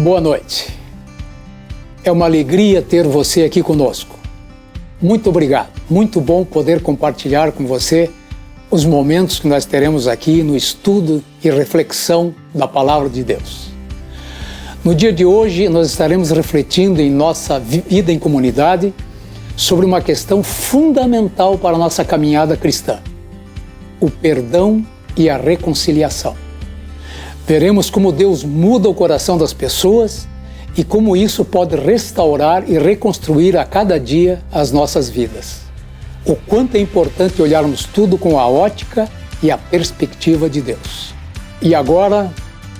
Boa noite. É uma alegria ter você aqui conosco. Muito obrigado. Muito bom poder compartilhar com você os momentos que nós teremos aqui no estudo e reflexão da Palavra de Deus. No dia de hoje, nós estaremos refletindo em nossa vida em comunidade sobre uma questão fundamental para a nossa caminhada cristã: o perdão e a reconciliação. Veremos como Deus muda o coração das pessoas e como isso pode restaurar e reconstruir a cada dia as nossas vidas. O quanto é importante olharmos tudo com a ótica e a perspectiva de Deus. E agora,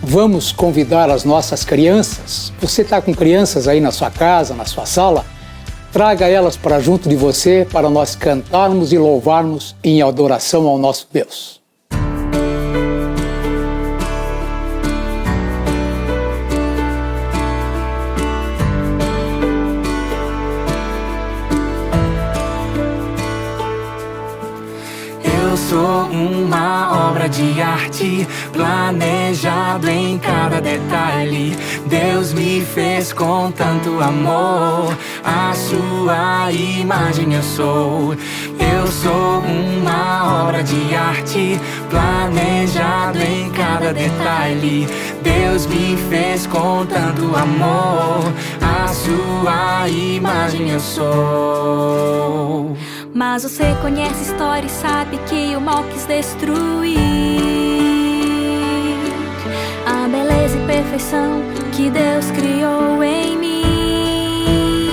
vamos convidar as nossas crianças. Você está com crianças aí na sua casa, na sua sala? Traga elas para junto de você para nós cantarmos e louvarmos em adoração ao nosso Deus. Sou uma obra de arte, planejado em cada detalhe. Deus me fez com tanto amor, a sua imagem eu sou. Eu sou uma obra de arte, planejado em cada detalhe. Deus me fez com tanto amor, a sua imagem eu sou. Mas você conhece a história e sabe que o mal quis destruir a beleza e perfeição que Deus criou em mim.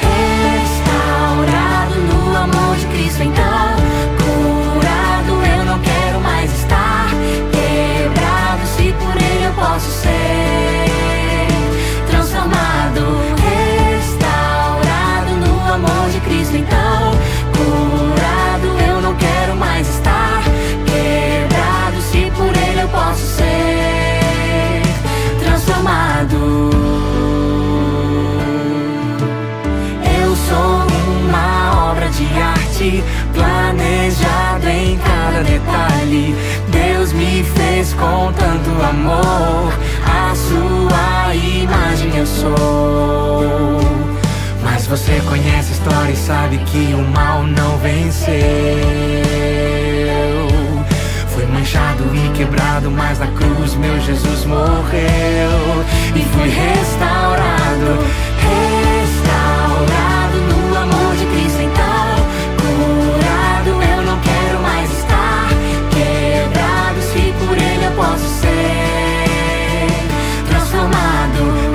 Restaurado no amor de Cristo, então curado eu não quero mais estar. Quebrado, se por Ele eu posso ser transformado. Amor de Cristo, então curado eu não quero mais estar. Quebrado, se por Ele eu posso ser transformado. Eu sou uma obra de arte, planejado em cada detalhe. Deus me fez com tanto amor, a sua imagem eu sou. Mas você conhece a história e sabe que o mal não venceu. Foi manchado e quebrado, mas na cruz meu Jesus morreu. E fui restaurado, restaurado no amor de Cristo, então curado eu não quero mais estar. Quebrado, se por Ele eu posso ser transformado.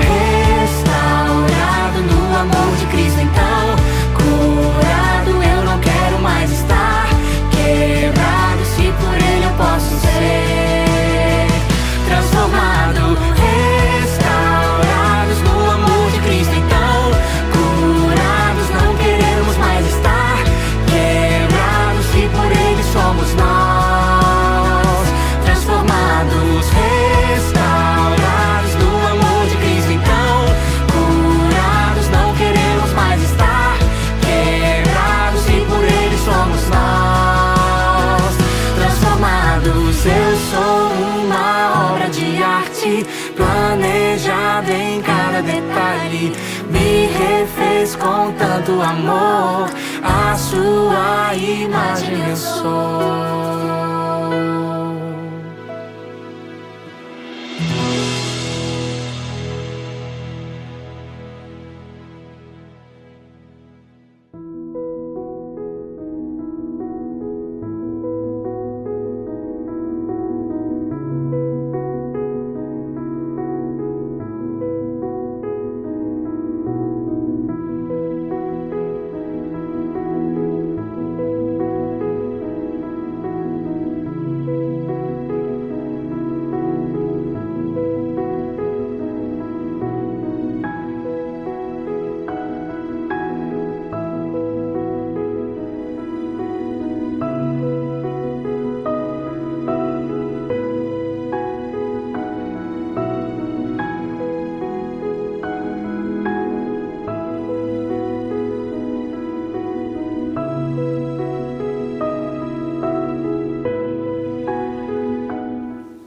Amor de Cristo, então curado eu não quero mais estar. Quebrado, se por Ele eu posso ser transformado. Restaurados no amor de Cristo, então curados não queremos mais estar. Quebrados, se por Ele somos nós transformados. Restaurados no amor de Cristo, então não queremos mais estar. Quebrados e por Ele somos nós transformados. Eu sou uma obra de arte, planejada em cada detalhe. Me refez com tanto amor, a sua imagem eu sou.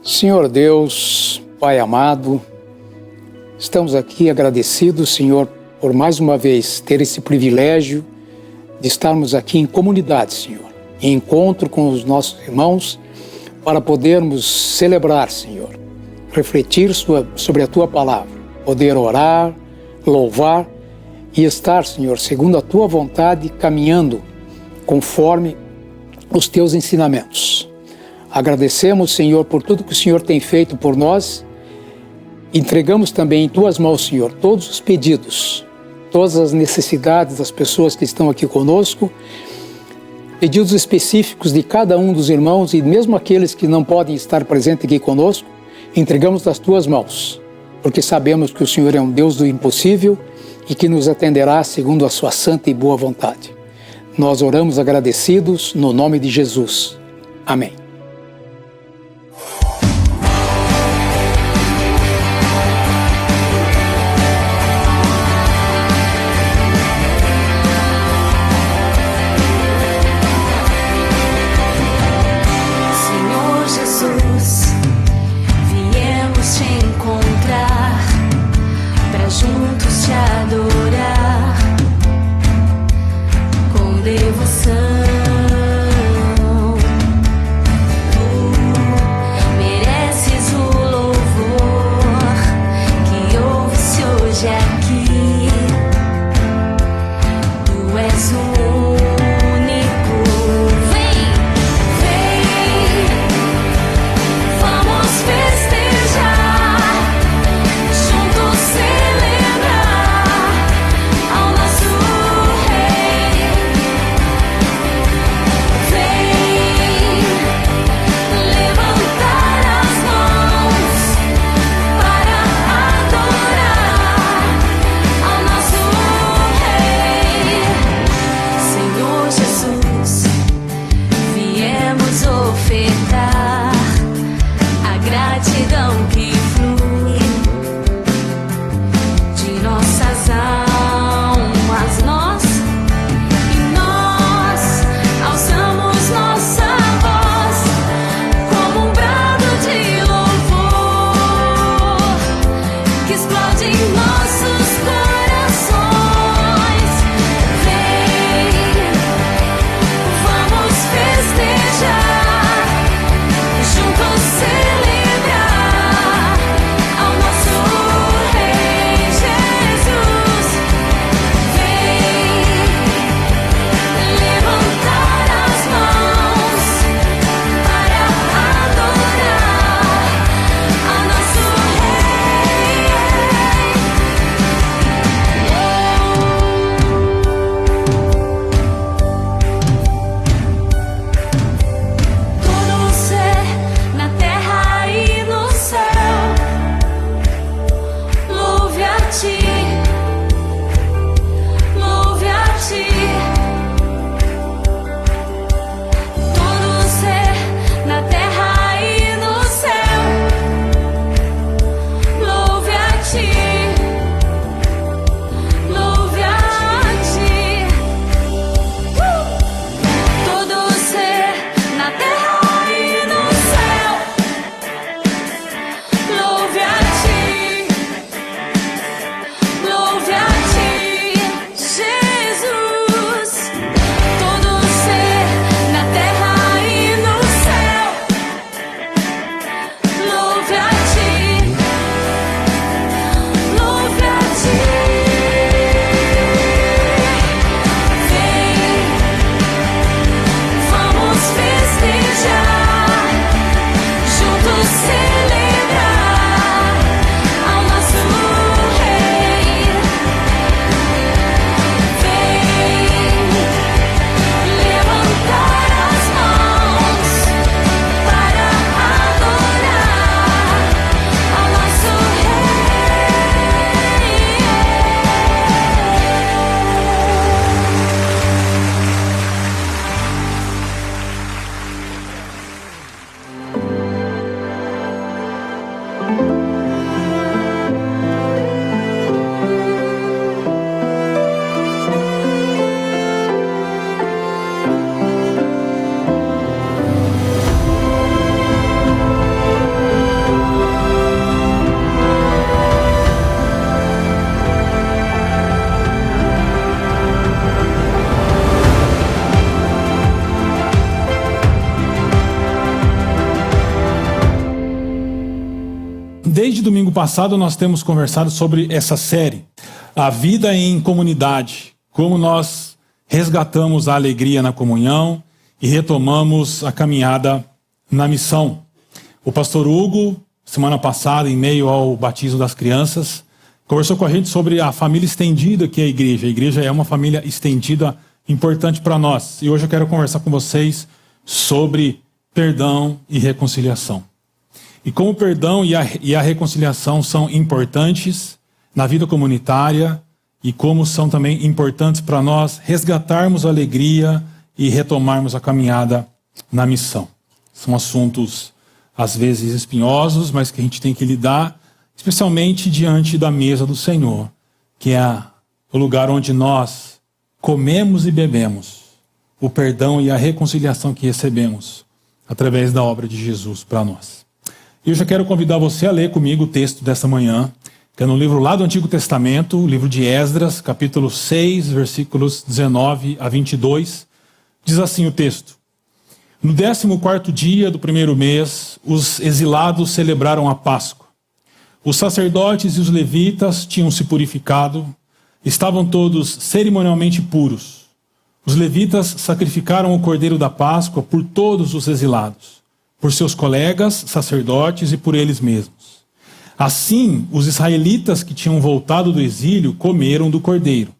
Senhor Deus, Pai amado, estamos aqui agradecidos, Senhor, por mais uma vez ter esse privilégio de estarmos aqui em comunidade, Senhor, em encontro com os nossos irmãos, para podermos celebrar, Senhor, refletir sobre a Tua palavra, poder orar, louvar e estar, Senhor, segundo a Tua vontade, caminhando conforme os Teus ensinamentos. Agradecemos, Senhor, por tudo que o Senhor tem feito por nós. Entregamos também em Tuas mãos, Senhor, todos os pedidos, todas as necessidades das pessoas que estão aqui conosco, pedidos específicos de cada um dos irmãos e mesmo aqueles que não podem estar presentes aqui conosco, entregamos nas Tuas mãos, porque sabemos que o Senhor é um Deus do impossível e que nos atenderá segundo a Sua santa e boa vontade. Nós oramos agradecidos no nome de Jesus. Amém. Juntos te adorar com devoção. Desde domingo passado nós temos conversado sobre essa série, a vida em comunidade, como nós resgatamos a alegria na comunhão e retomamos a caminhada na missão. O pastor Hugo, semana passada, em meio ao batismo das crianças, conversou com a gente sobre a família estendida que é a igreja. A igreja é uma família estendida importante para nós. E hoje eu quero conversar com vocês sobre perdão e reconciliação. E como o perdão e a reconciliação são importantes na vida comunitária e como são também importantes para nós resgatarmos a alegria e retomarmos a caminhada na missão. São assuntos, às vezes, espinhosos, mas que a gente tem que lidar, especialmente diante da mesa do Senhor, que é o lugar onde nós comemos e bebemos o perdão e a reconciliação que recebemos através da obra de Jesus para nós. E eu já quero convidar você a ler comigo o texto dessa manhã, que é no livro lá do Antigo Testamento, o livro de Esdras, capítulo 6, versículos 19 a 22. Diz assim o texto: No 14º dia do primeiro mês, os exilados celebraram a Páscoa. Os sacerdotes e os levitas tinham se purificado, estavam todos cerimonialmente puros. Os levitas sacrificaram o cordeiro da Páscoa por todos os exilados, por seus colegas sacerdotes e por eles mesmos. Assim, os israelitas que tinham voltado do exílio comeram do cordeiro,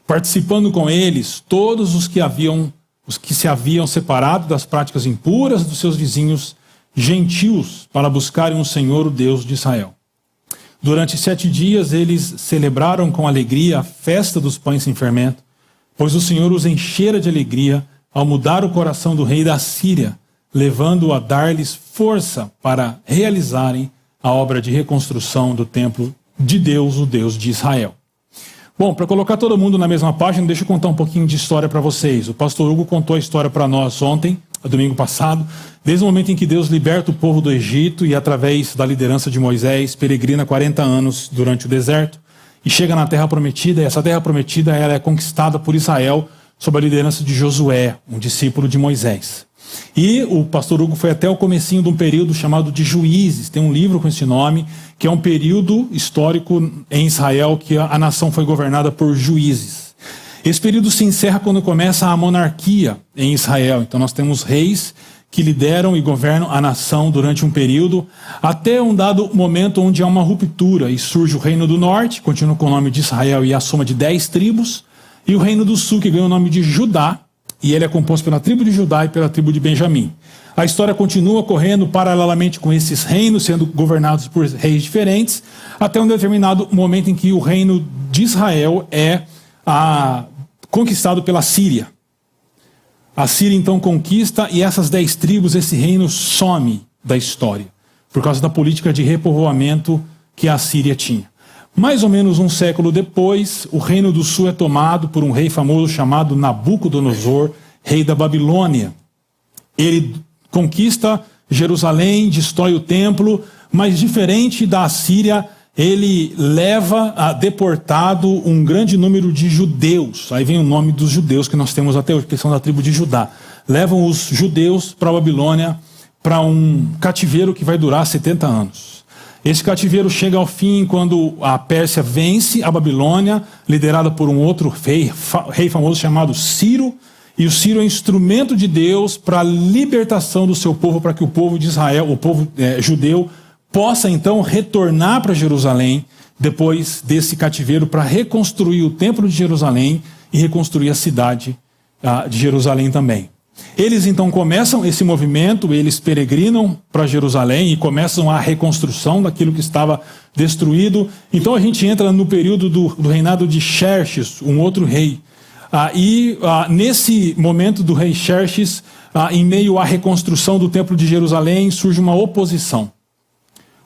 participando com eles todos os que se haviam separado das práticas impuras dos seus vizinhos gentios para buscarem o Senhor, o Deus de Israel. Durante 7 dias eles celebraram com alegria a festa dos pães sem fermento, pois o Senhor os enchera de alegria ao mudar o coração do rei da Síria, levando-o a dar-lhes força para realizarem a obra de reconstrução do templo de Deus, o Deus de Israel. Bom, para colocar todo mundo na mesma página, deixa eu contar um pouquinho de história para vocês. O pastor Hugo contou a história para nós ontem, domingo passado, desde o momento em que Deus liberta o povo do Egito e, através da liderança de Moisés, peregrina 40 anos durante o deserto e chega na Terra Prometida. E essa Terra Prometida ela é conquistada por Israel sob a liderança de Josué, um discípulo de Moisés. E o pastor Hugo foi até o comecinho de um período chamado de Juízes. Tem um livro com esse nome, que é um período histórico em Israel que a nação foi governada por juízes. Esse período se encerra quando começa a monarquia em Israel. Então nós temos reis que lideram e governam a nação durante um período, até um dado momento onde há uma ruptura e surge o Reino do Norte, continua com o nome de Israel e a soma de 10 tribos, e o Reino do Sul, que ganha o nome de Judá, e ele é composto pela tribo de Judá e pela tribo de Benjamim. A história continua correndo paralelamente com esses reinos, sendo governados por reis diferentes, até um determinado momento em que o reino de Israel é conquistado pela Síria. A Síria então conquista e essas 10 tribos, esse reino some da história, por causa da política de repovoamento que a Síria tinha. Mais ou menos um século depois, o reino do sul é tomado por um rei famoso chamado Nabucodonosor, rei da Babilônia. Ele conquista Jerusalém, destrói o templo, mas diferente da Assíria, ele leva deportado um grande número de judeus. Aí vem o nome dos judeus que nós temos até hoje, que são da tribo de Judá. Levam os judeus para a Babilônia, para um cativeiro que vai durar 70 anos. Esse cativeiro chega ao fim quando a Pérsia vence a Babilônia, liderada por um outro rei famoso chamado Ciro. E o Ciro é instrumento de Deus para a libertação do seu povo, para que o povo de Israel, o povo judeu, possa então retornar para Jerusalém, depois desse cativeiro, para reconstruir o templo de Jerusalém e reconstruir a cidade de Jerusalém também. Eles então começam esse movimento, eles peregrinam para Jerusalém e começam a reconstrução daquilo que estava destruído. Então a gente entra no período do reinado de Xerxes, um outro rei. Nesse momento do rei Xerxes, em meio à reconstrução do templo de Jerusalém, surge uma oposição.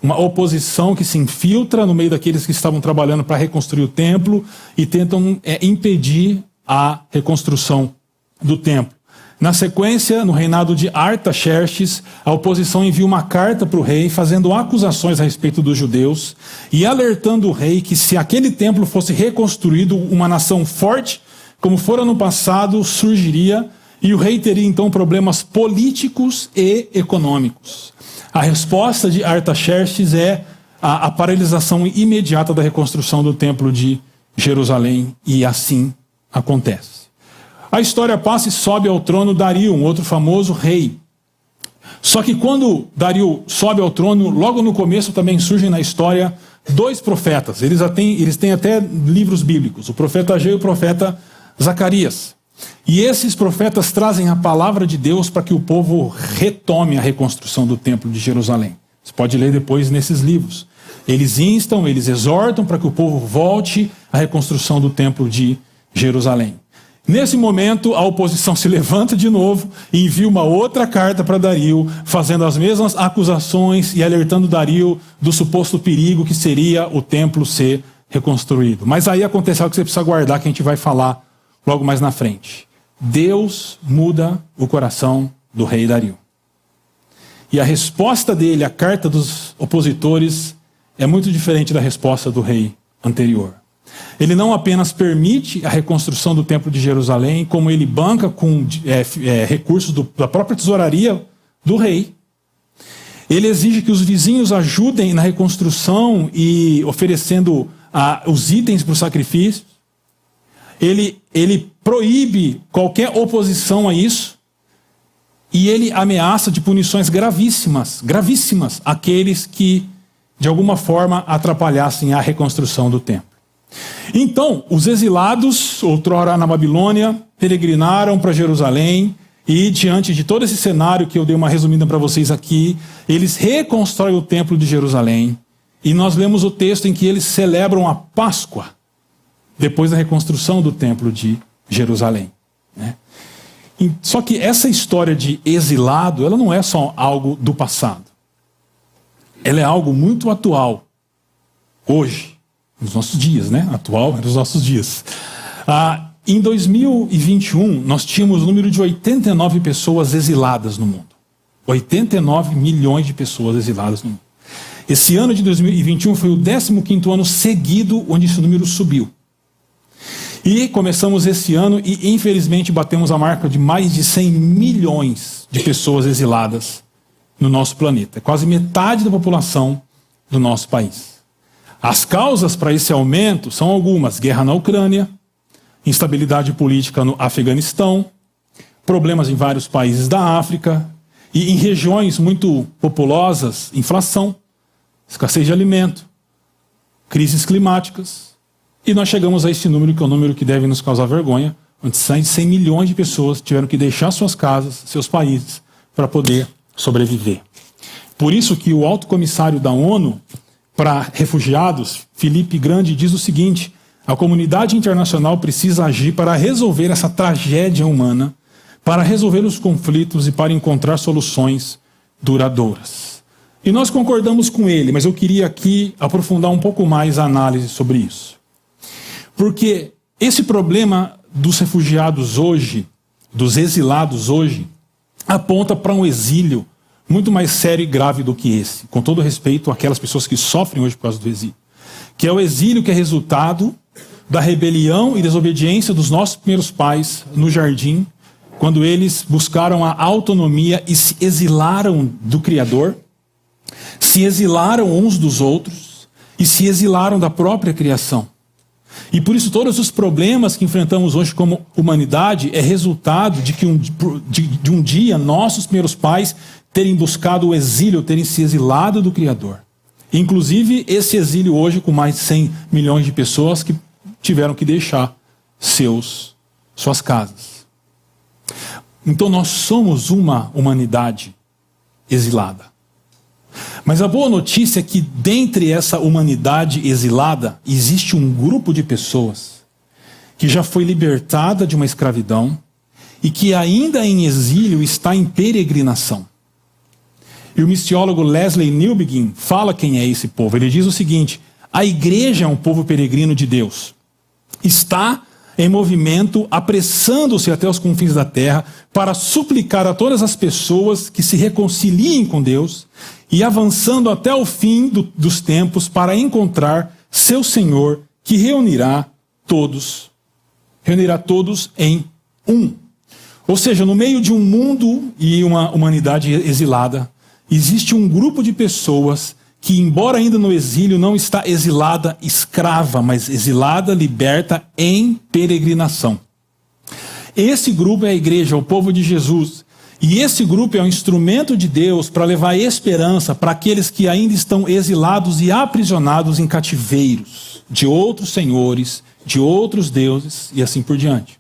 Uma oposição que se infiltra no meio daqueles que estavam trabalhando para reconstruir o templo e tentam impedir a reconstrução do templo. Na sequência, no reinado de Artaxerxes, a oposição envia uma carta para o rei, fazendo acusações a respeito dos judeus e alertando o rei que se aquele templo fosse reconstruído, uma nação forte, como fora no passado, surgiria E o rei teria então problemas políticos e econômicos. A resposta de Artaxerxes é a paralisação imediata da reconstrução do templo de Jerusalém, e assim acontece. A história passa e sobe ao trono Dario, um outro famoso rei. Só que quando Dario sobe ao trono, logo no começo também surgem na história dois profetas. Eles têm até livros bíblicos, o profeta Ageu e o profeta Zacarias. E esses profetas trazem a palavra de Deus para que o povo retome a reconstrução do templo de Jerusalém. Você pode ler depois nesses livros. Eles instam, eles exortam para que o povo volte à reconstrução do templo de Jerusalém. Nesse momento, a oposição se levanta de novo e envia uma outra carta para Dario, fazendo as mesmas acusações e alertando Dario do suposto perigo que seria o templo ser reconstruído. Mas aí acontece algo que você precisa guardar, que a gente vai falar logo mais na frente. Deus muda o coração do rei Dario. E a resposta dele à carta dos opositores é muito diferente da resposta do rei anterior. Ele não apenas permite a reconstrução do templo de Jerusalém, como ele banca com recursos da própria tesouraria do rei. Ele exige que os vizinhos ajudem na reconstrução e oferecendo os itens para o sacrifício. Ele proíbe qualquer oposição a isso. E ele ameaça de punições gravíssimas àqueles que, de alguma forma, atrapalhassem a reconstrução do templo. Então, os exilados, outrora na Babilônia, peregrinaram para Jerusalém e, diante de todo esse cenário que eu dei uma resumida para vocês aqui, eles reconstroem o templo de Jerusalém e nós lemos o texto em que eles celebram a Páscoa depois da reconstrução do templo de Jerusalém, né? Só que essa história de exilado, ela não é só algo do passado. Ela é algo muito atual, hoje. Nos nossos dias, né? Atual nos nossos dias. Em 2021, nós tínhamos o número de 89 pessoas exiladas no mundo. 89 milhões de pessoas exiladas no mundo. Esse ano de 2021 foi o 15º ano seguido onde esse número subiu. E começamos esse ano e, infelizmente, batemos a marca de mais de 100 milhões de pessoas exiladas no nosso planeta. É quase metade da população do nosso país. As causas para esse aumento são algumas: guerra na Ucrânia, instabilidade política no Afeganistão, problemas em vários países da África e em regiões muito populosas, inflação, escassez de alimento, crises climáticas. E nós chegamos a esse número, que é um número que deve nos causar vergonha, onde 100 milhões de pessoas tiveram que deixar suas casas, seus países, para poder sobreviver. Por isso que o alto comissário da ONU para refugiados, Felipe Grandi, diz o seguinte: a comunidade internacional precisa agir para resolver essa tragédia humana, para resolver os conflitos e para encontrar soluções duradouras. E nós concordamos com ele, mas eu queria aqui aprofundar um pouco mais a análise sobre isso. Porque esse problema dos refugiados hoje, dos exilados hoje, aponta para um exílio muito mais sério e grave do que esse, com todo respeito àquelas pessoas que sofrem hoje por causa do exílio. Que é o exílio que é resultado da rebelião e desobediência dos nossos primeiros pais no jardim, quando eles buscaram a autonomia e se exilaram do Criador, se exilaram uns dos outros e se exilaram da própria criação. E por isso todos os problemas que enfrentamos hoje como humanidade é resultado de que um dia nossos primeiros pais terem buscado o exílio, terem se exilado do Criador. Inclusive esse exílio hoje com mais de 100 milhões de pessoas que tiveram que deixar suas casas. Então nós somos uma humanidade exilada. Mas a boa notícia é que dentre essa humanidade exilada existe um grupo de pessoas que já foi libertada de uma escravidão e que ainda em exílio está em peregrinação. E o missiólogo Leslie Newbegin fala quem é esse povo. Ele diz o seguinte: a igreja é um povo peregrino de Deus. Está em movimento, apressando-se até os confins da terra para suplicar a todas as pessoas que se reconciliem com Deus e avançando até o fim dos tempos para encontrar seu Senhor, que reunirá todos em um. Ou seja, no meio de um mundo e uma humanidade exilada, existe um grupo de pessoas que, embora ainda no exílio, não está exilada escrava, mas exilada, liberta em peregrinação. Esse grupo é a igreja, o povo de Jesus. E esse grupo é um instrumento de Deus para levar esperança para aqueles que ainda estão exilados e aprisionados em cativeiros de outros senhores, de outros deuses e assim por diante.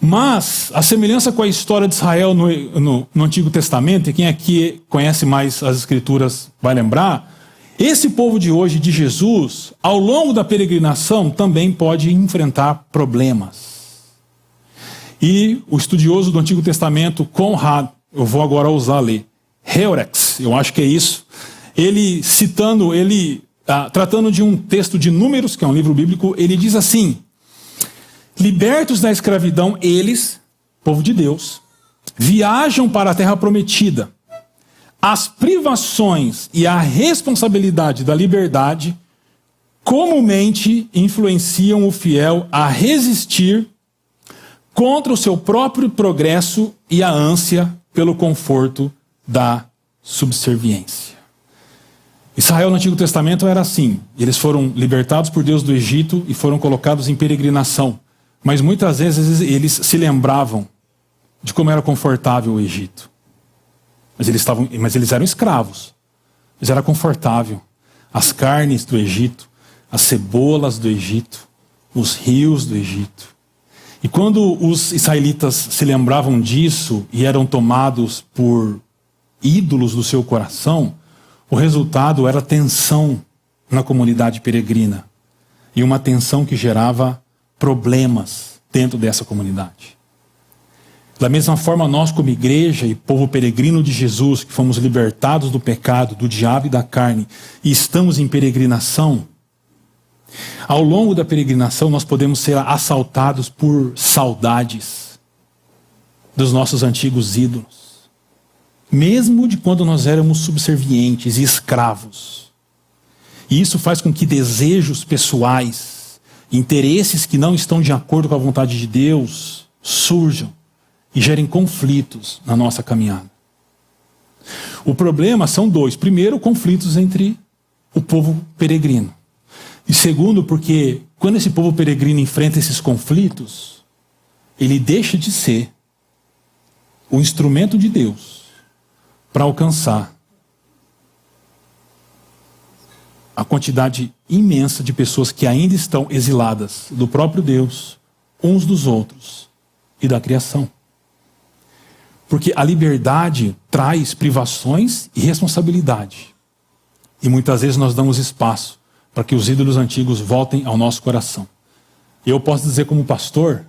Mas a semelhança com a história de Israel no Antigo Testamento, e quem aqui conhece mais as Escrituras vai lembrar, esse povo de hoje, de Jesus, ao longo da peregrinação, também pode enfrentar problemas. E o estudioso do Antigo Testamento, Conrad, eu vou agora usar ler, Heurex, eu acho que é isso, ele tratando de um texto de Números, que é um livro bíblico, ele diz assim: libertos da escravidão, eles, povo de Deus, viajam para a terra prometida. As privações e a responsabilidade da liberdade comumente influenciam o fiel a resistir contra o seu próprio progresso e a ânsia pelo conforto da subserviência. Israel no Antigo Testamento era assim. Eles foram libertados por Deus do Egito e foram colocados em peregrinação. Mas muitas vezes eles se lembravam de como era confortável o Egito. Mas eles eram escravos. Mas era confortável. As carnes do Egito, as cebolas do Egito, os rios do Egito. E quando os israelitas se lembravam disso e eram tomados por ídolos do seu coração, o resultado era tensão na comunidade peregrina. E uma tensão que gerava problemas dentro dessa comunidade. Da mesma forma, nós como igreja e povo peregrino de Jesus, que fomos libertados do pecado, do diabo e da carne, e estamos em peregrinação, ao longo da peregrinação nós podemos ser assaltados por saudades dos nossos antigos ídolos, mesmo de quando nós éramos subservientes e escravos. E isso faz com que desejos pessoais, interesses que não estão de acordo com a vontade de Deus, surjam e gerem conflitos na nossa caminhada. O problema são dois. Primeiro, conflitos entre o povo peregrino. E segundo, porque quando esse povo peregrino enfrenta esses conflitos, ele deixa de ser o instrumento de Deus para alcançar a quantidade imensa de pessoas que ainda estão exiladas do próprio Deus, uns dos outros e da criação. Porque a liberdade traz privações e responsabilidade. E muitas vezes nós damos espaço para que os ídolos antigos voltem ao nosso coração. Eu posso dizer como pastor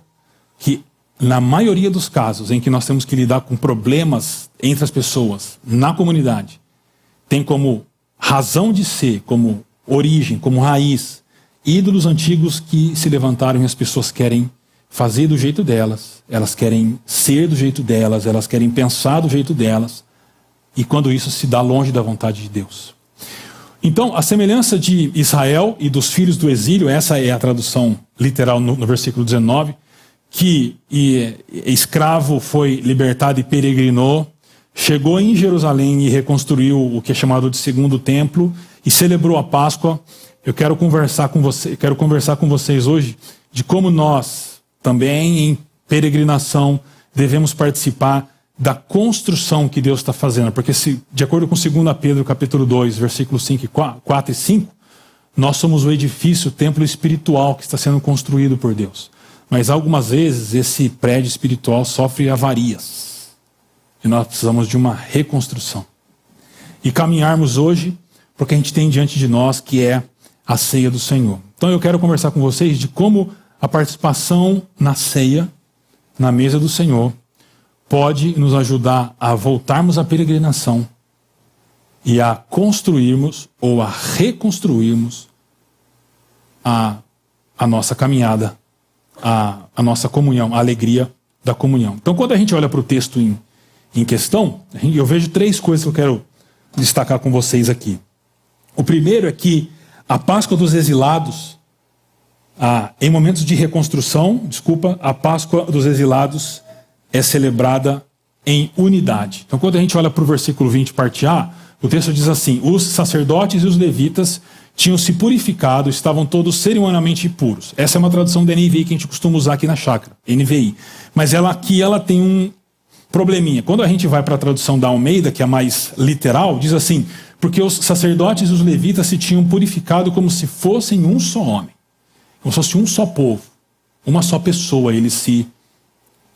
que na maioria dos casos em que nós temos que lidar com problemas entre as pessoas, na comunidade, tem como razão de ser, como origem, como raiz, ídolos antigos que se levantaram e as pessoas querem fazer do jeito delas, elas querem ser do jeito delas, elas querem pensar do jeito delas, e quando isso se dá longe da vontade de Deus. Então, a semelhança de Israel e dos filhos do exílio, essa é a tradução literal no versículo 19, que escravo foi libertado e peregrinou, chegou em Jerusalém e reconstruiu o que é chamado de segundo templo e celebrou a Páscoa. Eu quero conversar com vocês hoje de como nós, também em peregrinação, devemos participar da construção que Deus está fazendo. Porque de acordo com 2 Pedro capítulo 2, versículos 4 e 5, nós somos o edifício, o templo espiritual que está sendo construído por Deus. Mas algumas vezes esse prédio espiritual sofre avarias. E nós precisamos de uma reconstrução. E caminharmos hoje porque a gente tem diante de nós que é a ceia do Senhor. Então eu quero conversar com vocês de como a participação na ceia, na mesa do Senhor, pode nos ajudar a voltarmos à peregrinação e a construirmos ou a reconstruirmos a nossa caminhada, a nossa comunhão, a alegria da comunhão. Então, quando a gente olha para o texto em questão, eu vejo 3 coisas que eu quero destacar com vocês aqui. O primeiro é que a Páscoa dos exilados, em momentos de reconstrução, a Páscoa dos exilados é celebrada em unidade. Então, quando a gente olha para o versículo 20, parte A, o texto diz assim: os sacerdotes e os levitas tinham se purificado, estavam todos cerimonialmente puros. Essa é uma tradução da NVI que a gente costuma usar aqui na chácara, NVI. Mas aqui ela tem um probleminha. Quando a gente vai para a tradução da Almeida, que é mais literal, diz assim: porque os sacerdotes e os levitas se tinham purificado como se fossem um só homem. Como se fosse um só povo. Uma só pessoa, eles se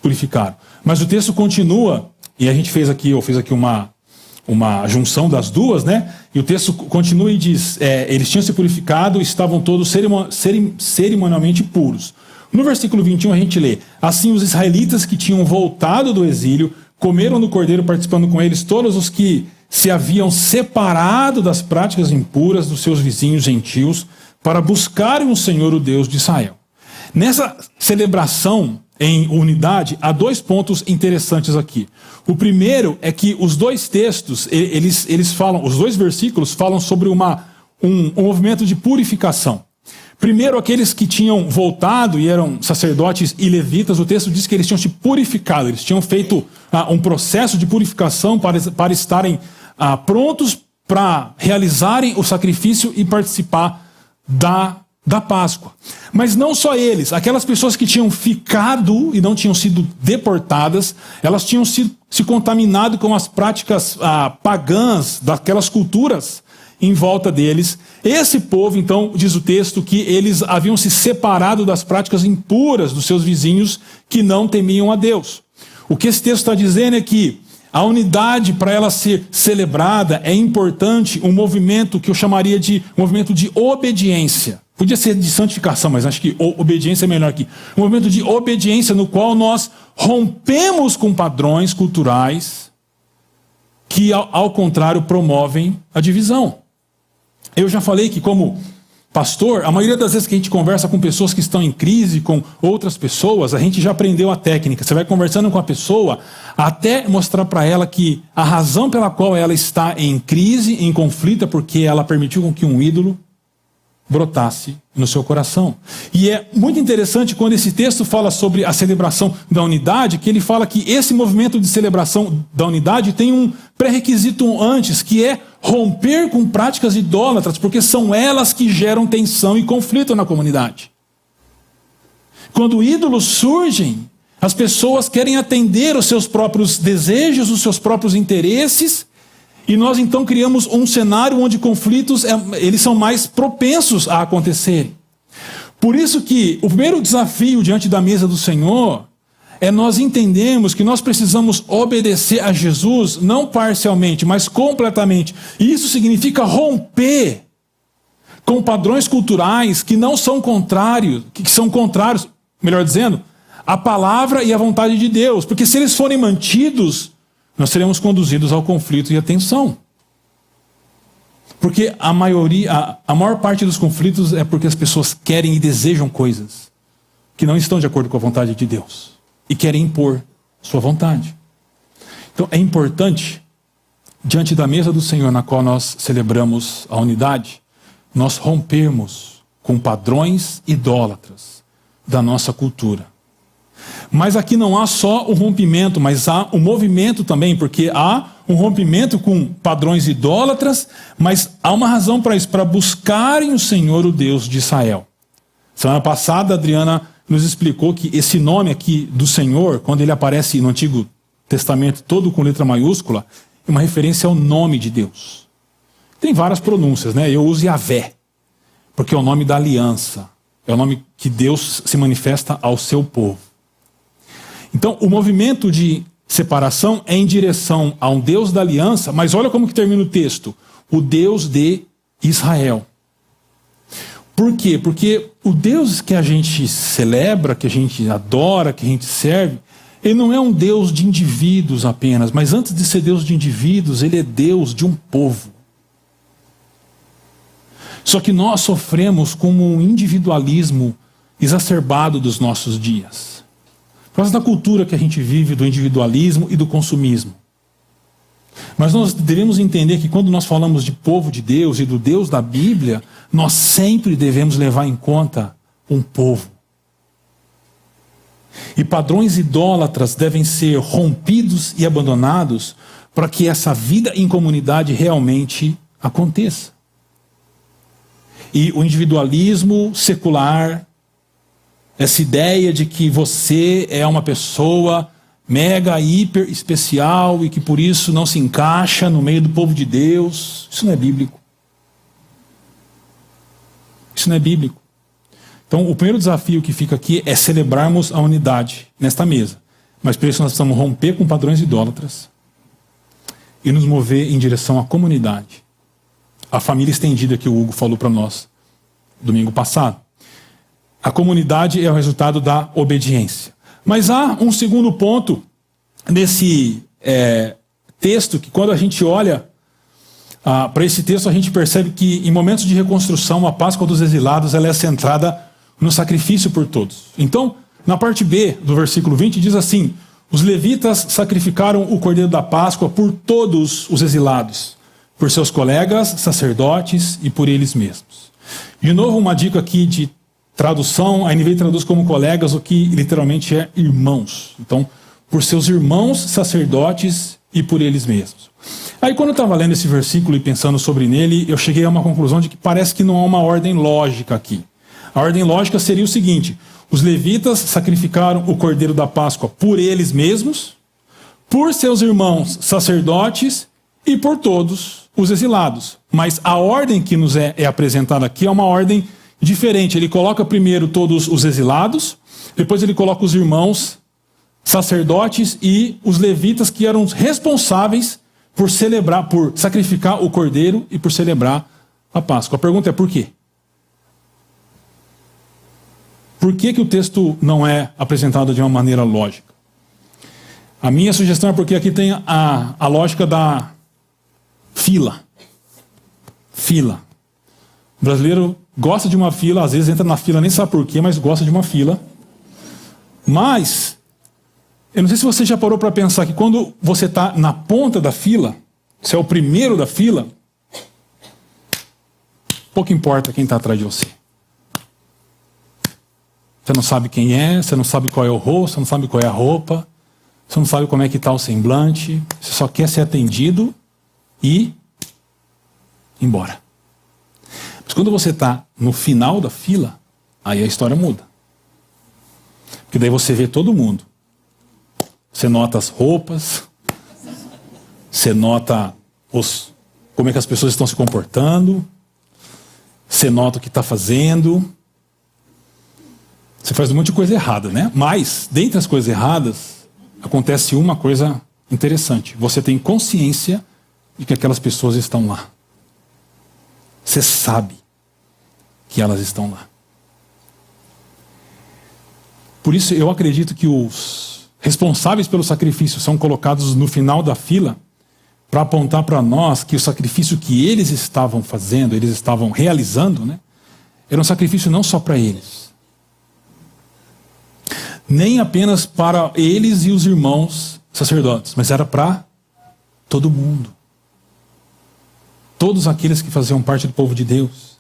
purificaram. Mas o texto continua, e a gente fez aqui, eu fiz aqui uma junção das duas, né? E o texto continua e diz, eles tinham se purificado, estavam todos cerimonialmente puros. No versículo 21 a gente lê: assim os israelitas que tinham voltado do exílio comeram do cordeiro, participando com eles todos os que se haviam separado das práticas impuras dos seus vizinhos gentios para buscarem o Senhor, o Deus de Israel. Nessa celebração em unidade, há dois pontos interessantes aqui. O primeiro é que os dois textos, eles falam, os dois versículos falam sobre um movimento de purificação. Primeiro, aqueles que tinham voltado e eram sacerdotes e levitas, o texto diz que eles tinham se purificado, eles tinham feito um processo de purificação para estarem prontos para realizarem o sacrifício e participar da Páscoa. Mas não só eles, aquelas pessoas que tinham ficado e não tinham sido deportadas, elas tinham se contaminado com as práticas pagãs daquelas culturas em volta deles. Esse povo, então, diz o texto, que eles haviam se separado das práticas impuras dos seus vizinhos que não temiam a Deus. O que esse texto está dizendo é que a unidade, para ela ser celebrada, é importante um movimento que eu chamaria de movimento de obediência. Podia ser de santificação, mas acho que obediência é melhor aqui. Um movimento de obediência no qual nós rompemos com padrões culturais que, ao contrário, promovem a divisão. Eu já falei que, como pastor, a maioria das vezes que a gente conversa com pessoas que estão em crise, com outras pessoas, a gente já aprendeu a técnica. Você vai conversando com a pessoa até mostrar para ela que a razão pela qual ela está em crise, em conflito, é porque ela permitiu com que um ídolo brotasse no seu coração. E é muito interessante quando esse texto fala sobre a celebração da unidade, que ele fala que esse movimento de celebração da unidade tem um pré-requisito antes, que é romper com práticas idólatras, porque são elas que geram tensão e conflito na comunidade. Quando ídolos surgem, as pessoas querem atender os seus próprios desejos, os seus próprios interesses, e nós então criamos um cenário onde conflitos eles são mais propensos a acontecerem. Por isso que o primeiro desafio diante da mesa do Senhor é nós entendermos que nós precisamos obedecer a Jesus, não parcialmente, mas completamente. E isso significa romper com padrões culturais que não são contrários, que são contrários, melhor dizendo, à palavra e à vontade de Deus. Porque se eles forem mantidos, nós seremos conduzidos ao conflito e à tensão. Porque a maior parte dos conflitos é porque as pessoas querem e desejam coisas que não estão de acordo com a vontade de Deus e querem impor sua vontade. Então é importante, diante da mesa do Senhor na qual nós celebramos a unidade, nós rompermos com padrões idólatras da nossa cultura. Mas aqui não há só o rompimento, mas há um movimento também, porque há um rompimento com padrões idólatras, mas há uma razão para isso, para buscarem o Senhor, o Deus de Israel. Semana passada, a Adriana nos explicou que esse nome aqui do Senhor, quando ele aparece no Antigo Testamento todo com letra maiúscula, é uma referência ao nome de Deus. Tem várias pronúncias, né? Eu uso Yahvé, porque é o nome da aliança, é o nome que Deus se manifesta ao seu povo. Então, o movimento de separação é em direção a um Deus da aliança, mas olha como que termina o texto. O Deus de Israel. Por quê? Porque o Deus que a gente celebra, que a gente adora, que a gente serve, ele não é um Deus de indivíduos apenas, mas antes de ser Deus de indivíduos, ele é Deus de um povo. Só que nós sofremos com um individualismo exacerbado dos nossos dias. Por causa da cultura que a gente vive, do individualismo e do consumismo. Mas nós devemos entender que quando nós falamos de povo de Deus e do Deus da Bíblia, nós sempre devemos levar em conta um povo. E padrões idólatras devem ser rompidos e abandonados para que essa vida em comunidade realmente aconteça. E o individualismo secular, essa ideia de que você é uma pessoa mega, hiper especial e que por isso não se encaixa no meio do povo de Deus, isso não é bíblico. Isso não é bíblico. Então, o primeiro desafio que fica aqui é celebrarmos a unidade nesta mesa. Mas para isso nós precisamos romper com padrões idólatras e nos mover em direção à comunidade. A família estendida que o Hugo falou para nós domingo passado. A comunidade é o resultado da obediência. Mas há um segundo ponto nesse texto, que quando a gente olha para esse texto, a gente percebe que em momentos de reconstrução, a Páscoa dos exilados ela é centrada no sacrifício por todos. Então, na parte B do versículo 20, diz assim: os levitas sacrificaram o cordeiro da Páscoa por todos os exilados, por seus colegas, sacerdotes e por eles mesmos. De novo, uma dica aqui de tradução, a NVI traduz como colegas, o que literalmente é irmãos. Então, por seus irmãos sacerdotes e por eles mesmos. Aí quando eu estava lendo esse versículo e pensando sobre ele, eu cheguei a uma conclusão de que parece que não há uma ordem lógica aqui. A ordem lógica seria o seguinte: os levitas sacrificaram o cordeiro da Páscoa por eles mesmos, por seus irmãos sacerdotes e por todos os exilados. Mas a ordem que nos é apresentada aqui é uma ordem diferente. Ele coloca primeiro todos os exilados, depois ele coloca os irmãos sacerdotes e os levitas que eram responsáveis por celebrar, por sacrificar o cordeiro e por celebrar a Páscoa. A pergunta é por quê? Por que o texto não é apresentado de uma maneira lógica? A minha sugestão é porque aqui tem a lógica da fila. Fila. O brasileiro gosta de uma fila, às vezes entra na fila, nem sabe por quê, mas gosta de uma fila. Mas, eu não sei se você já parou para pensar que quando você está na ponta da fila, você é o primeiro da fila, pouco importa quem está atrás de você. Você não sabe quem é, você não sabe qual é o rosto, você não sabe qual é a roupa, você não sabe como é que está o semblante, você só quer ser atendido e ir embora. Mas quando você está no final da fila, aí a história muda. Porque daí você vê todo mundo. Você nota as roupas, você nota como é que as pessoas estão se comportando, você nota o que está fazendo. Você faz um monte de coisa errada, né? Mas, dentre as coisas erradas, acontece uma coisa interessante. Você tem consciência de que aquelas pessoas estão lá. Você sabe que elas estão lá. Por isso, eu acredito que os responsáveis pelo sacrifício são colocados no final da fila para apontar para nós que o sacrifício que eles estavam fazendo, eles estavam realizando, né, era um sacrifício não só para eles, nem apenas para eles e os irmãos sacerdotes, mas era para todo mundo. Todos aqueles que faziam parte do povo de Deus.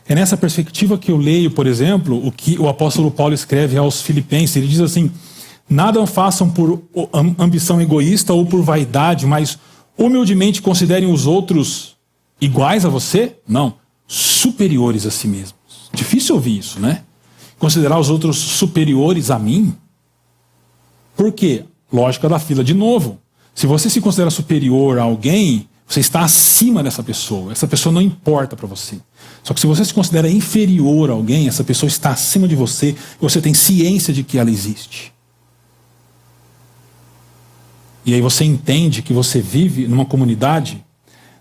É nessa perspectiva que eu leio, por exemplo, o que o apóstolo Paulo escreve aos Filipenses. Ele diz assim: nada façam por ambição egoísta ou por vaidade, mas humildemente considerem os outros iguais a você? Não, superiores a si mesmos. Difícil ouvir isso, né? Considerar os outros superiores a mim? Por quê? Lógica da fila. De novo, se você se considera superior a alguém, você está acima dessa pessoa. Essa pessoa não importa para você. Só que se você se considera inferior a alguém, essa pessoa está acima de você e você tem ciência de que ela existe. E aí você entende que você vive numa comunidade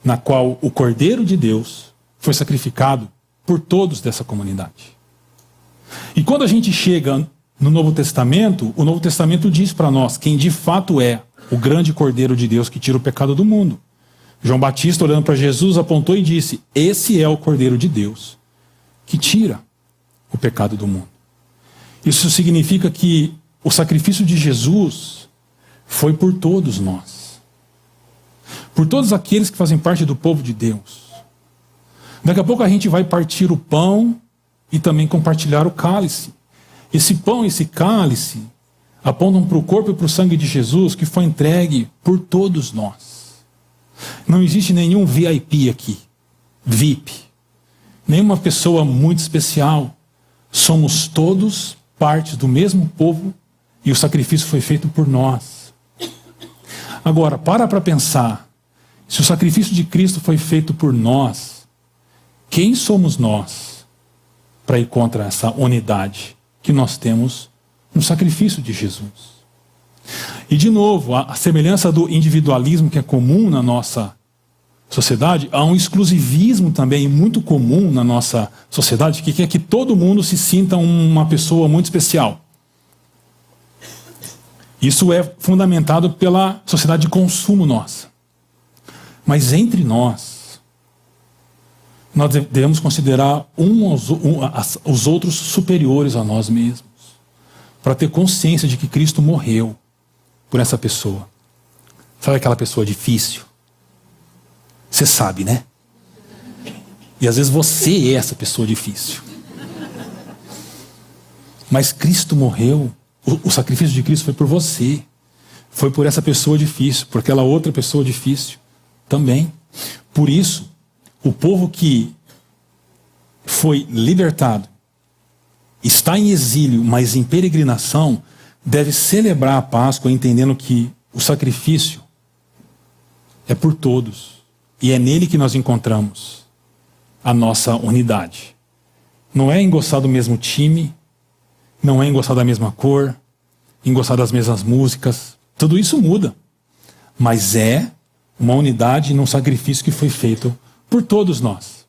na qual o Cordeiro de Deus foi sacrificado por todos dessa comunidade. E quando a gente chega no Novo Testamento, o Novo Testamento diz para nós quem de fato é o grande Cordeiro de Deus que tira o pecado do mundo. João Batista, olhando para Jesus, apontou e disse: esse é o Cordeiro de Deus que tira o pecado do mundo. Isso significa que o sacrifício de Jesus foi por todos nós. Por todos aqueles que fazem parte do povo de Deus. Daqui a pouco a gente vai partir o pão e também compartilhar o cálice. Esse pão e esse cálice apontam para o corpo e para o sangue de Jesus que foi entregue por todos nós. Não existe nenhum VIP aqui, VIP, nenhuma pessoa muito especial. Somos todos parte do mesmo povo e o sacrifício foi feito por nós. Agora, para pensar, se o sacrifício de Cristo foi feito por nós, quem somos nós para ir contra essa unidade que nós temos no sacrifício de Jesus? E de novo, a semelhança do individualismo que é comum na nossa sociedade, há um exclusivismo também muito comum na nossa sociedade, que quer que todo mundo se sinta uma pessoa muito especial. Isso é fundamentado pela sociedade de consumo nossa. Mas entre nós devemos considerar os outros superiores a nós mesmos, para ter consciência de que Cristo morreu por essa pessoa. Sabe aquela pessoa difícil? Você sabe, né? E às vezes você é essa pessoa difícil. Mas Cristo morreu, o sacrifício de Cristo foi por você. Foi por essa pessoa difícil, por aquela outra pessoa difícil também. Por isso, o povo que foi libertado, está em exílio, mas em peregrinação, deve celebrar a Páscoa entendendo que o sacrifício é por todos. E é nele que nós encontramos a nossa unidade. Não é em gostar do mesmo time, não é em gostar da mesma cor, em gostar das mesmas músicas. Tudo isso muda. Mas é uma unidade num sacrifício que foi feito por todos nós.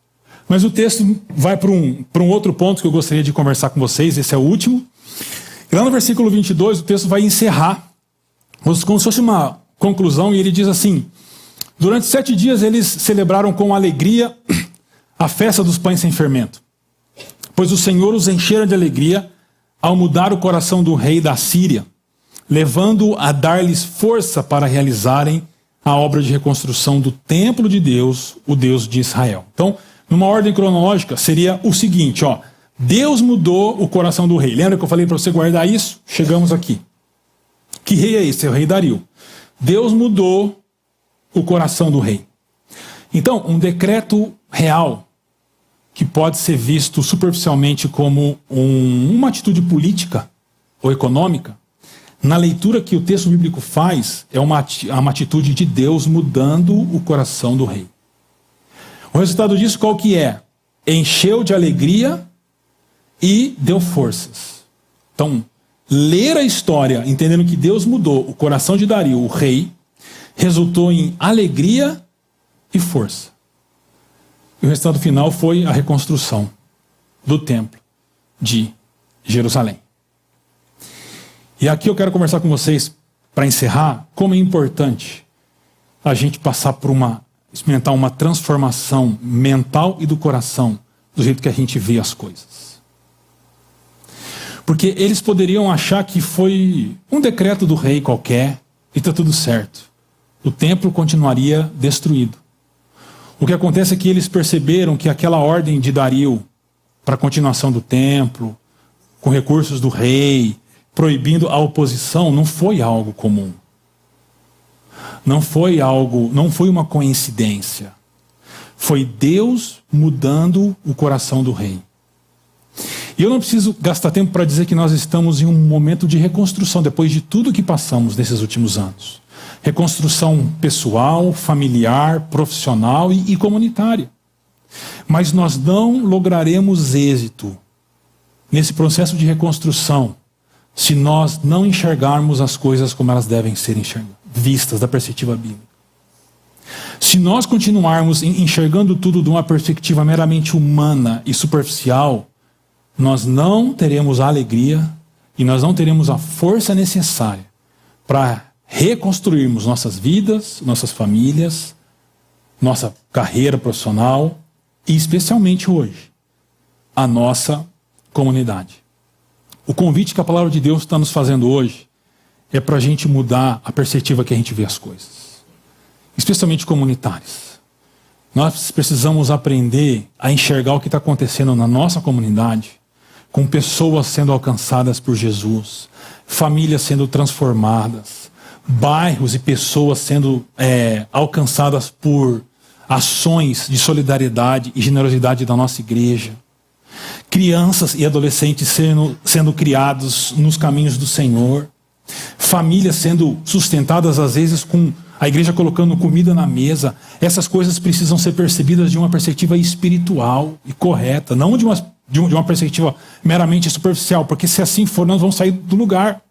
Mas o texto vai para um outro ponto que eu gostaria de conversar com vocês, esse é o último. E lá no versículo 22, o texto vai encerrar, como se fosse uma conclusão, e ele diz assim: durante 7 dias eles celebraram com alegria a festa dos pães sem fermento, pois o Senhor os enchera de alegria ao mudar o coração do rei da Síria, levando-o a dar-lhes força para realizarem a obra de reconstrução do templo de Deus, o Deus de Israel. Então, numa ordem cronológica, seria o seguinte, Deus mudou o coração do rei. Lembra que eu falei para você guardar isso? Chegamos aqui. Que rei é esse? É o rei Dario. Deus mudou o coração do rei. Então, um decreto real, que pode ser visto superficialmente como uma atitude política ou econômica, na leitura que o texto bíblico faz, é uma atitude de Deus mudando o coração do rei. O resultado disso qual que é? Encheu de alegria e deu forças. Então, ler a história, entendendo que Deus mudou o coração de Dario, o rei, resultou em alegria e força. E o resultado final foi a reconstrução do templo de Jerusalém. E aqui eu quero conversar com vocês, para encerrar, como é importante a gente passar por experimentar uma transformação mental e do coração, do jeito que a gente vê as coisas. Porque eles poderiam achar que foi um decreto do rei qualquer e está tudo certo. O templo continuaria destruído. O que acontece é que eles perceberam que aquela ordem de Dario para a continuação do templo, com recursos do rei, proibindo a oposição, não foi algo comum. Não foi uma coincidência. Foi Deus mudando o coração do rei. E eu não preciso gastar tempo para dizer que nós estamos em um momento de reconstrução, depois de tudo que passamos nesses últimos anos. Reconstrução pessoal, familiar, profissional e comunitária. Mas nós não lograremos êxito nesse processo de reconstrução se nós não enxergarmos as coisas como elas devem ser vistas da perspectiva bíblica. Se nós continuarmos enxergando tudo de uma perspectiva meramente humana e superficial, nós não teremos a alegria e nós não teremos a força necessária para reconstruirmos nossas vidas, nossas famílias, nossa carreira profissional e, especialmente hoje, a nossa comunidade. O convite que a palavra de Deus está nos fazendo hoje é para a gente mudar a perspectiva que a gente vê as coisas, especialmente comunitárias. Nós precisamos aprender a enxergar o que está acontecendo na nossa comunidade com pessoas sendo alcançadas por Jesus, famílias sendo transformadas, bairros e pessoas sendo alcançadas por ações de solidariedade e generosidade da nossa igreja, crianças e adolescentes sendo criados nos caminhos do Senhor, famílias sendo sustentadas às vezes com a igreja colocando comida na mesa. Essas coisas precisam ser percebidas de uma perspectiva espiritual e correta, não de uma perspectiva meramente superficial, porque se assim for, nós vamos sair do lugar.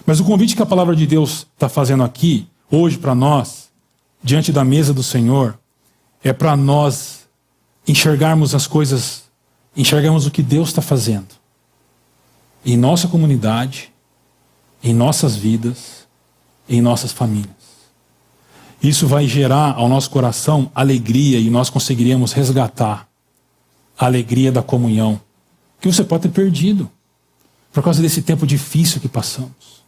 Mas o convite que a palavra de Deus está fazendo aqui, hoje para nós, diante da mesa do Senhor, é para nós enxergarmos as coisas, enxergarmos o que Deus está fazendo em nossa comunidade, em nossas vidas, em nossas famílias. Isso vai gerar ao nosso coração alegria e nós conseguiríamos resgatar a alegria da comunhão, que você pode ter perdido por causa desse tempo difícil que passamos.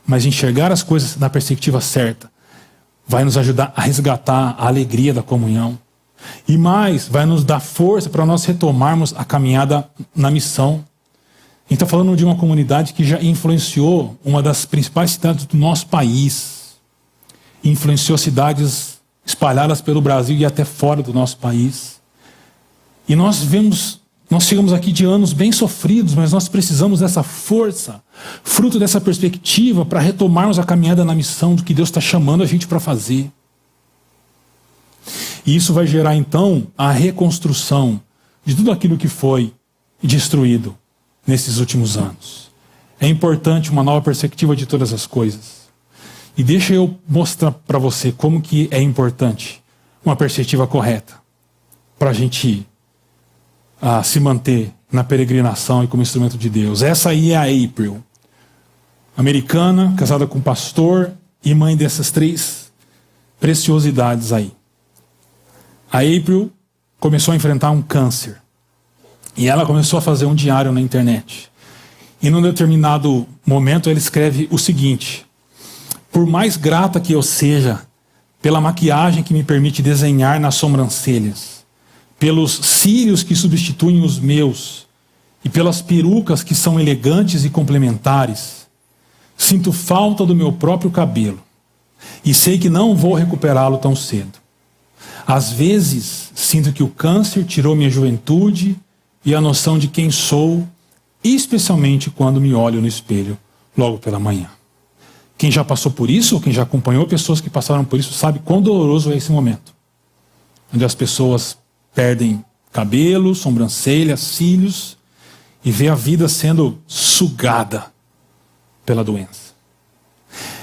Mas enxergar as coisas na perspectiva certa vai nos ajudar a resgatar a alegria da comunhão. E mais, vai nos dar força para nós retomarmos a caminhada na missão. A gente está falando de uma comunidade que já influenciou uma das principais cidades do nosso país. Influenciou cidades espalhadas pelo Brasil e até fora do nosso país. E nós chegamos aqui de anos bem sofridos, mas nós precisamos dessa força, fruto dessa perspectiva, para retomarmos a caminhada na missão do que Deus está chamando a gente para fazer. E isso vai gerar então a reconstrução de tudo aquilo que foi destruído nesses últimos anos. É importante uma nova perspectiva de todas as coisas. E deixa eu mostrar para você como que é importante uma perspectiva correta para a gente se manter na peregrinação e como instrumento de Deus. Essa aí é a April, americana, casada com um pastor e mãe dessas 3 preciosidades aí. A April começou a enfrentar um câncer e ela começou a fazer um diário na internet. E num determinado momento ela escreve o seguinte: por mais grata que eu seja pela maquiagem que me permite desenhar nas sobrancelhas, pelos cílios que substituem os meus e pelas perucas que são elegantes e complementares, sinto falta do meu próprio cabelo e sei que não vou recuperá-lo tão cedo. Às vezes, sinto que o câncer tirou minha juventude e a noção de quem sou, especialmente quando me olho no espelho logo pela manhã. Quem já passou por isso, ou quem já acompanhou pessoas que passaram por isso, sabe quão doloroso é esse momento. Onde as pessoas perdem cabelo, sobrancelhas, cílios, e vê a vida sendo sugada pela doença.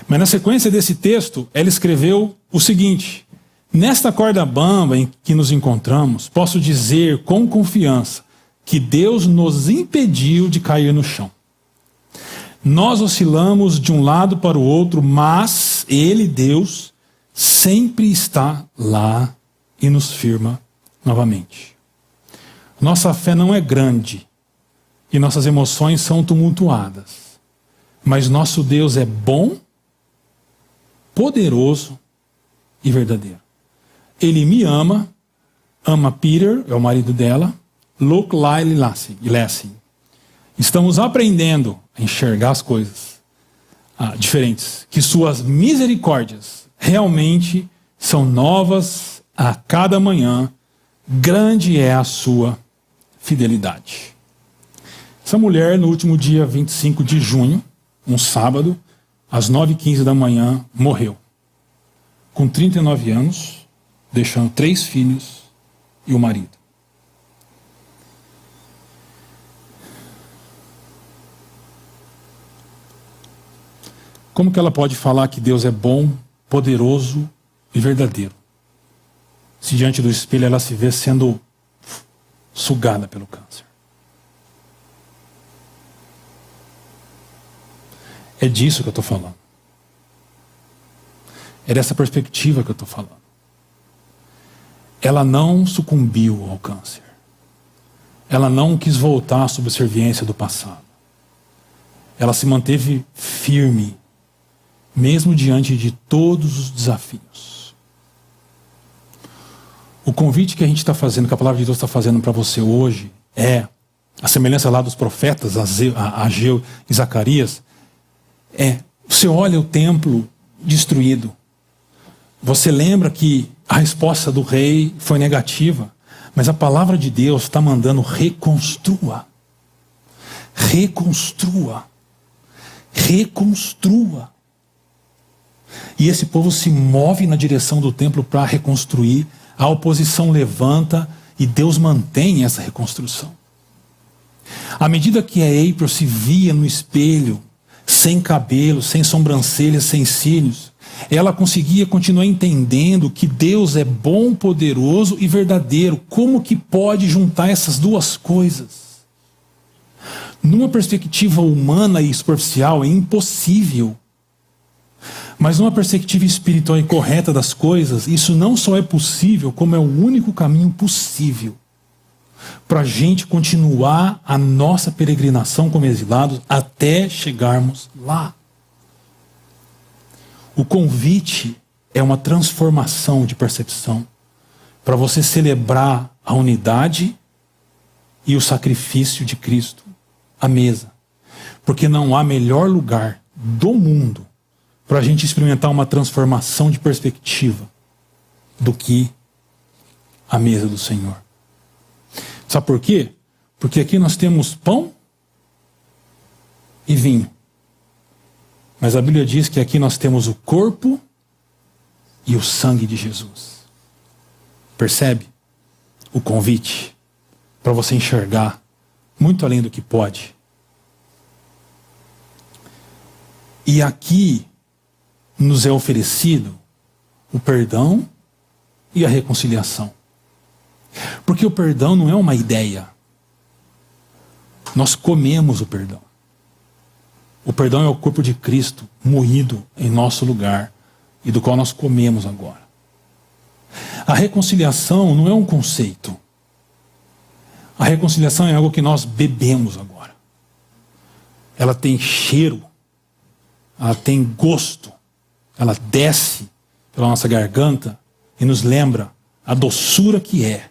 Mas na sequência desse texto, ela escreveu o seguinte: nesta corda bamba em que nos encontramos, posso dizer com confiança que Deus nos impediu de cair no chão. Nós oscilamos de um lado para o outro, mas Ele, Deus, sempre está lá e nos firma novamente. Nossa fé não é grande e nossas emoções são tumultuadas, mas nosso Deus é bom, poderoso e verdadeiro. Ele me ama, ama Peter, é o marido dela, Luke, Lyle e Lassie. Estamos aprendendo a enxergar as coisas diferentes, que suas misericórdias realmente são novas a cada manhã, grande é a sua fidelidade. Essa mulher, no último dia 25 de junho, um sábado, às 9h15 da manhã, morreu. Com 39 anos, deixando 3 filhos e o marido. Como que ela pode falar que Deus é bom, poderoso e verdadeiro, se diante do espelho ela se vê sendo sugada pelo câncer? É disso que eu estou falando. É dessa perspectiva que eu estou falando. Ela não sucumbiu ao câncer. Ela não quis voltar à subserviência do passado. Ela se manteve firme, mesmo diante de todos os desafios. O convite que a gente está fazendo, que a palavra de Deus está fazendo para você hoje, é a semelhança lá dos profetas, Ageu e Zacarias, você olha o templo destruído. Você lembra que a resposta do rei foi negativa, mas a palavra de Deus está mandando reconstrua. Reconstrua. Reconstrua. E esse povo se move na direção do templo para reconstruir. A oposição levanta e Deus mantém essa reconstrução. À medida que a April se via no espelho, sem cabelo, sem sobrancelhas, sem cílios, ela conseguia continuar entendendo que Deus é bom, poderoso e verdadeiro. Como que pode juntar essas duas coisas? Numa perspectiva humana e superficial é impossível. Mas numa perspectiva espiritual e correta das coisas, isso não só é possível, como é o único caminho possível para a gente continuar a nossa peregrinação como exilados até chegarmos lá. O convite é uma transformação de percepção para você celebrar a unidade e o sacrifício de Cristo à mesa. Porque não há melhor lugar do mundo para a gente experimentar uma transformação de perspectiva do que a mesa do Senhor. Sabe por quê? Porque aqui nós temos pão e vinho. Mas a Bíblia diz que aqui nós temos o corpo e o sangue de Jesus. Percebe? O convite para você enxergar muito além do que pode. E aqui nos é oferecido o perdão e a reconciliação. Porque o perdão não é uma ideia. Nós comemos o perdão. O perdão é o corpo de Cristo moído em nosso lugar e do qual nós comemos agora. A reconciliação não é um conceito. A reconciliação é algo que nós bebemos agora. Ela tem cheiro, ela tem gosto, ela desce pela nossa garganta e nos lembra a doçura que é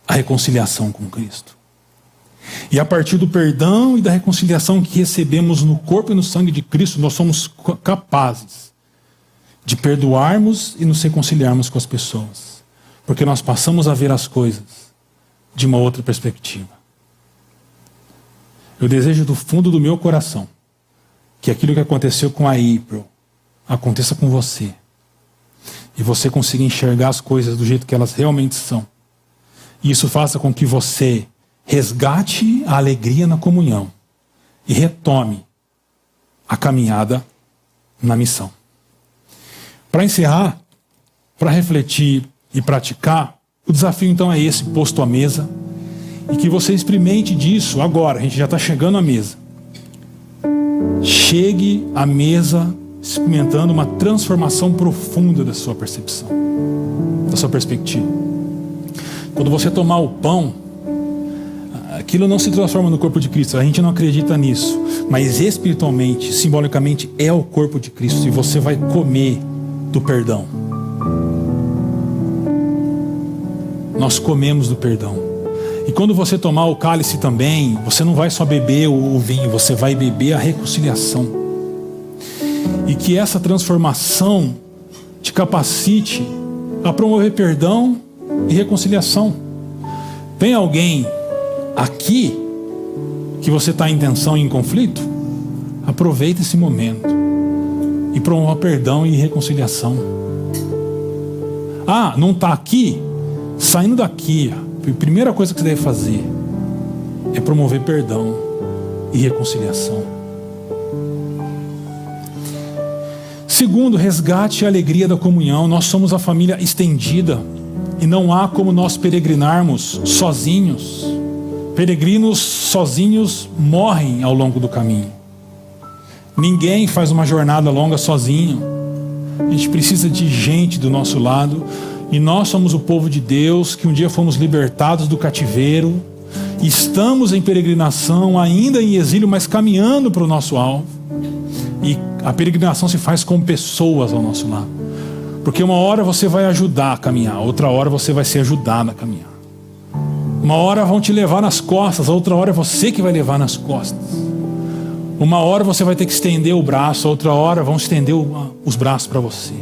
a reconciliação com Cristo. E a partir do perdão e da reconciliação que recebemos no corpo e no sangue de Cristo, nós somos capazes de perdoarmos e nos reconciliarmos com as pessoas. Porque nós passamos a ver as coisas de uma outra perspectiva. Eu desejo do fundo do meu coração que aquilo que aconteceu com a April aconteça com você. E você consiga enxergar as coisas do jeito que elas realmente são. E isso faça com que você resgate a alegria na comunhão e retome a caminhada na missão. Para encerrar, para refletir e praticar, o desafio então é esse, posto à mesa, e que você experimente disso agora. A gente já está chegando à mesa. Chegue à mesa experimentando uma transformação profunda da sua percepção, da sua perspectiva. Quando você tomar o pão, aquilo não se transforma no corpo de Cristo. A gente não acredita nisso. Mas espiritualmente, simbolicamente, é o corpo de Cristo. E você vai comer do perdão. Nós comemos do perdão. E quando você tomar o cálice também, você não vai só beber o vinho, você vai beber a reconciliação. E que essa transformação te capacite a promover perdão e reconciliação. Tem alguém aqui que você está em tensão e em conflito? Aproveita esse momento e promova perdão e reconciliação. Ah, não está aqui? Saindo daqui, a primeira coisa que você deve fazer é promover perdão e reconciliação. Segundo, resgate a alegria da comunhão. Nós somos a família estendida e não há como nós peregrinarmos sozinhos. Peregrinos sozinhos morrem ao longo do caminho. Ninguém faz uma jornada longa sozinho. A gente precisa de gente do nosso lado. E nós somos o povo de Deus, que um dia fomos libertados do cativeiro. Estamos em peregrinação, ainda em exílio, mas caminhando para o nosso alvo. E a peregrinação se faz com pessoas ao nosso lado. Porque uma hora você vai ajudar a caminhar, outra hora você vai ser ajudado a caminhar. Uma hora vão te levar nas costas, outra hora é você que vai levar nas costas. Uma hora você vai ter que estender o braço, outra hora vão estender os braços para você.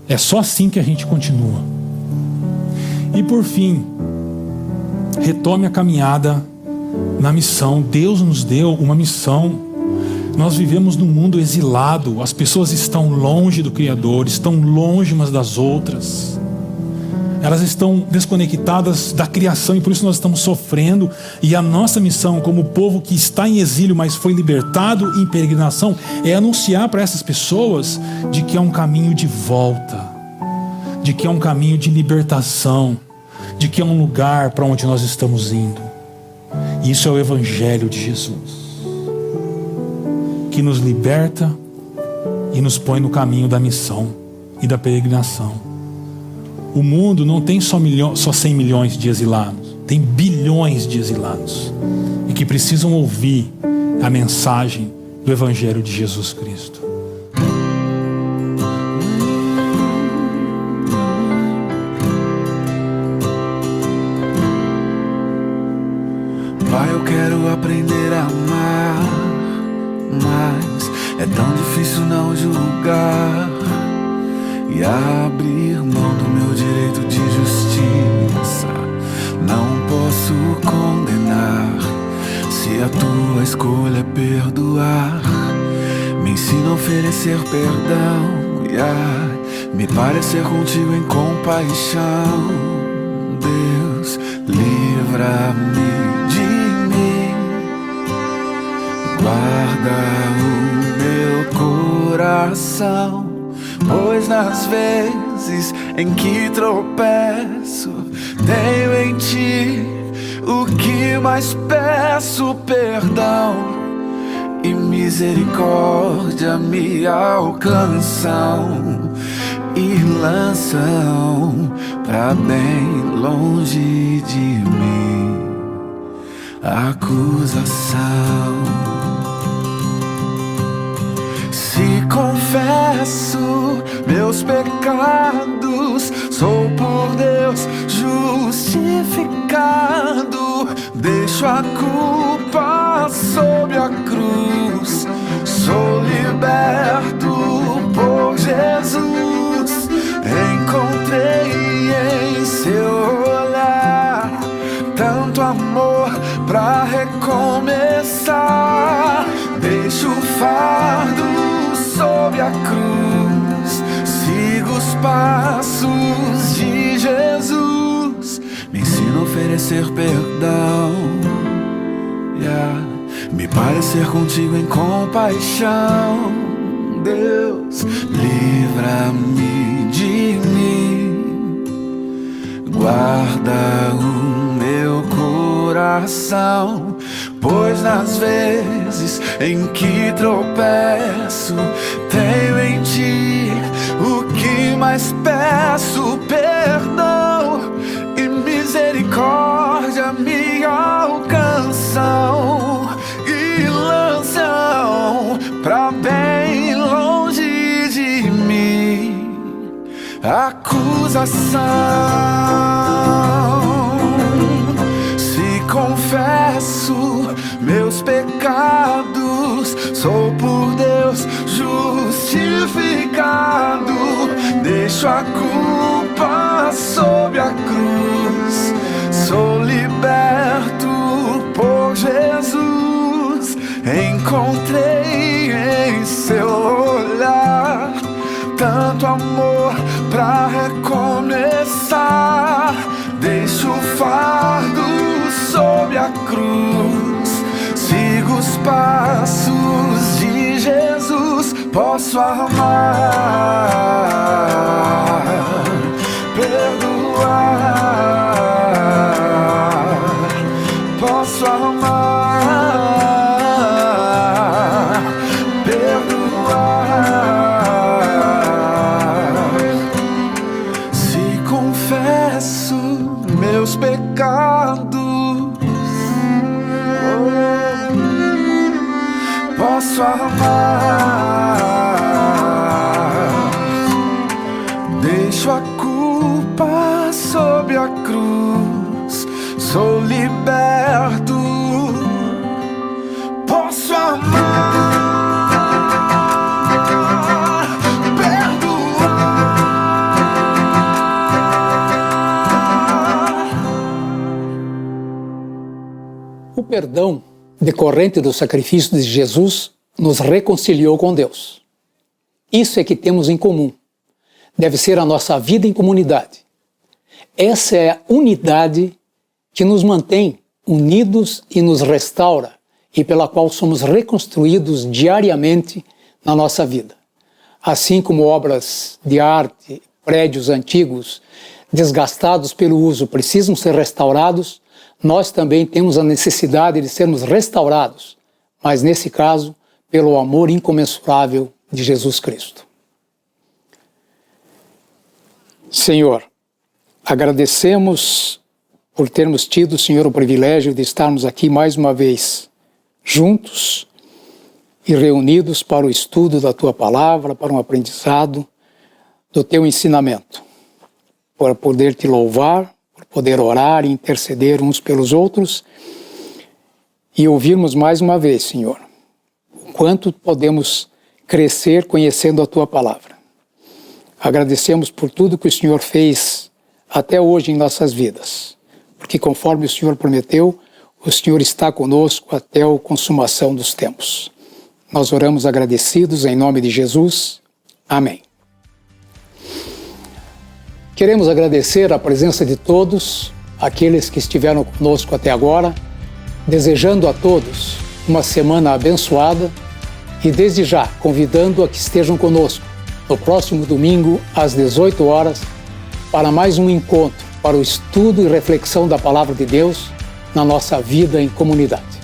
É só assim que a gente continua. E por fim, retome a caminhada na missão. Deus nos deu uma missão. Nós vivemos num mundo exilado. As pessoas estão longe do Criador, estão longe umas das outras. Elas estão desconectadas da criação e por isso nós estamos sofrendo. E a nossa missão como povo que está em exílio, mas foi libertado em peregrinação, é anunciar para essas pessoas de que há um caminho de volta, de que há um caminho de libertação, de que há um lugar para onde nós estamos indo. E isso é o Evangelho de Jesus, que nos liberta e nos põe no caminho da missão e da peregrinação. O mundo não tem só 100 milhões de exilados, tem bilhões de exilados e que precisam ouvir a mensagem do Evangelho de Jesus Cristo. Pai, eu quero aprender a amar, mas é tão difícil não julgar e abrir mão do meu direito de justiça. Não posso condenar se a tua escolha é perdoar. Me ensina a oferecer perdão e a me parecer contigo em compaixão. Deus, livra-me de mim, guarda o meu coração, pois nas vezes em que tropeço, tenho em ti o que mais peço: perdão e misericórdia me alcançam e lançam pra bem longe de mim a acusação. Se confesso meus pecados, sou por Deus justificado. Deixo a culpa sob a cruz, sou liberto por Jesus. Encontrei em seu olhar tanto amor pra recomeçar. Deixo o fardo sob a cruz, sigo os passos de Jesus. Me ensina a oferecer perdão e a me parecer contigo em compaixão. Deus, livra-me de mim, guarda o meu coração, pois nas vezes em que tropeço, tenho em ti o que mais peço: perdão e misericórdia me alcançam e lançam pra bem longe de mim a acusação. Se confesso meus pecados, sou por Deus justificado. Deixo a culpa sob a cruz, sou liberto por Jesus. Encontrei em seu olhar tanto amor pra recomeçar. Deixo o fardo sob a cruz, sigo os passos de Jesus. Posso amar, perdoar. Posso amar, perdoar. Se confesso meus pecados, posso amar. Deixo a culpa sob a cruz, sou liberto, posso amar, perdoar. O perdão decorrente do sacrifício de Jesus nos reconciliou com Deus. Isso é que temos em comum. Deve ser a nossa vida em comunidade. Essa é a unidade que nos mantém unidos e nos restaura e pela qual somos reconstruídos diariamente na nossa vida. Assim como obras de arte, prédios antigos, desgastados pelo uso, precisam ser restaurados, nós também temos a necessidade de sermos restaurados, mas nesse caso, pelo amor incomensurável de Jesus Cristo. Senhor, agradecemos por termos tido, Senhor, o privilégio de estarmos aqui mais uma vez, juntos e reunidos para o estudo da Tua Palavra, para um aprendizado do Teu ensinamento, para poder Te louvar, por poder orar e interceder uns pelos outros e ouvirmos mais uma vez, Senhor, o quanto podemos crescer conhecendo a Tua Palavra. Agradecemos por tudo que o Senhor fez até hoje em nossas vidas, porque conforme o Senhor prometeu, o Senhor está conosco até a consumação dos tempos. Nós oramos agradecidos em nome de Jesus. Amém. Queremos agradecer a presença de todos, aqueles que estiveram conosco até agora, desejando a todos uma semana abençoada e desde já convidando a que estejam conosco no próximo domingo às 18 horas para mais um encontro para o estudo e reflexão da Palavra de Deus na nossa vida em comunidade.